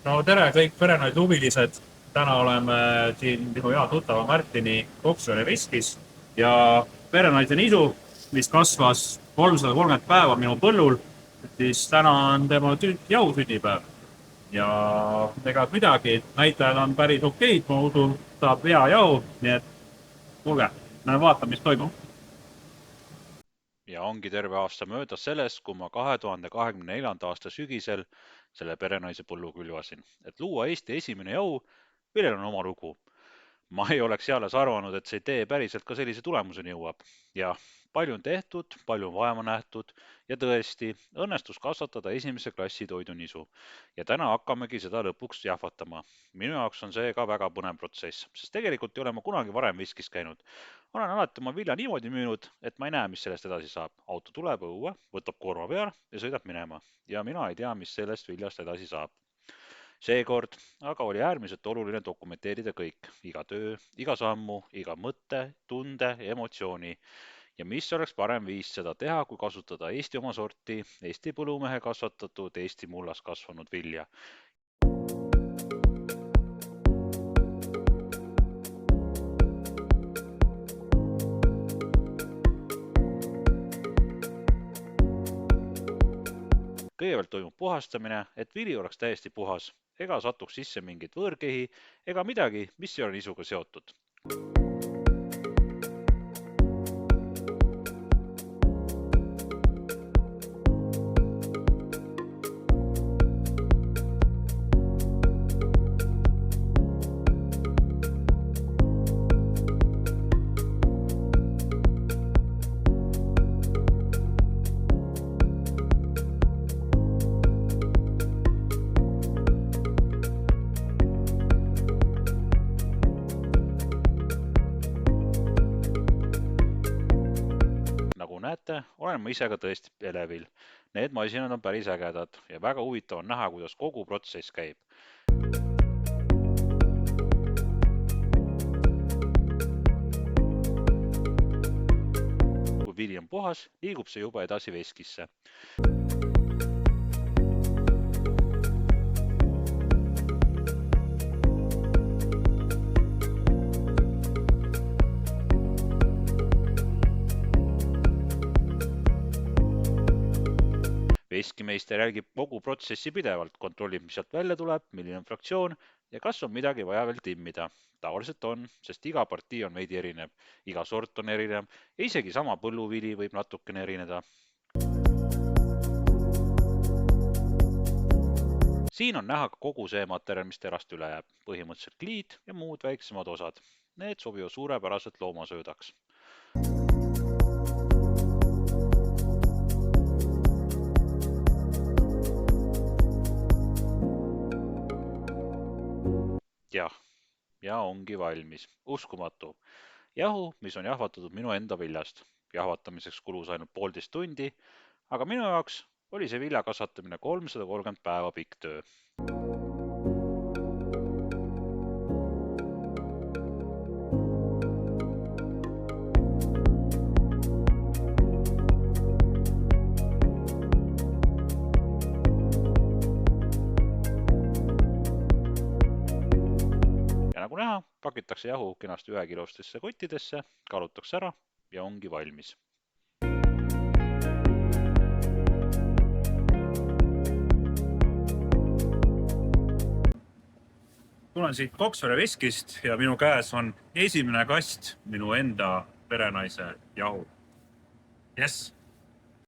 No tere kõik perenaid huvilised. Täna oleme siin minu hea tuttava Martini Koksvere veskis ja perenaise nisu, mis kasvas 330 päeva minu põllul, siis täna on tema jõusünnipäev. Ja ega midagi, näitajad on päris okeid, ma usun, saab hea jõu, nii et kuulge, vaatame, mis toimub. Ja ongi terve aasta möödas sellest, kui ma 2024. aasta sügisel selle perenaise põllu külvasin, et luua Eesti esimene jõu, millel on oma lugu. Ma ei oleks eales arvanud, et see idee päriselt ka sellise tulemuseni jõuab. Ja palju on tehtud, palju on vaeva nähtud ja tõesti õnnestus kasvatada esimese klassi toidunisu. Ja täna hakkamegi seda lõpuks jahvatama. Minu jaoks on see ka väga põnev protsess, sest tegelikult ei ole ma kunagi varem viskis käinud. Olen alati oma vilja niimoodi müünud, et ma ei näe, mis sellest edasi saab. Auto tuleb õue, võtab koorma peal ja sõidab minema. Ja mina ei tea, mis sellest viljast edasi saab. Seekord aga oli äärmiselt oluline dokumenteerida kõik, iga töö, iga sammu, iga mõtte, tunde ja emotsiooni. Ja mis oleks parem viis seda teha, kui kasutada Eesti oma sorti, Eesti põllumehe kasvatatud, Eesti mullas kasvanud vilja. Kõigepealt toimub puhastamine, et vili oleks täiesti puhas, ega satuks sisse mingit võõrkehi ega midagi, mis ei ole nisuga seotud. Nagu näete, olen ma ise ka tõesti elevil. Need masinad on päris ägedad ja väga huvitav on näha, kuidas kogu protsess käib. Kui vili on puhas, liigub see juba edasi veskisse. Veskimeister jälgib kogu protsessi pidevalt, kontrollib, mis sealt välja tuleb, milline on fraktsioon ja kas on midagi vaja veel timmida. Tavaliselt on, sest iga partii on veidi erinev, iga sort on erinev ja isegi sama põlluvili võib natukene erineda. Siin on näha ka kogu see materjal, mis terast üle jääb, põhimõtteliselt kliid ja muud väiksemad osad. Need sobivad suurepäraselt loomasöödaks. Jah, ja ongi valmis. Uskumatu. Jahu, mis on jahvatatud minu enda viljast. Jahvatamiseks kulus ainult 1,5 tundi, aga minu jaoks oli see vilja kasvatamine 330 päeva pikk töö. Ja nagu näha, pakitakse jahu kenasti 1-kilostesse kottidesse, kaalutakse ära ja ongi valmis. Tulen siit Koksvere veskist ja minu käes on esimene kast minu enda perenaise jahu. Jess!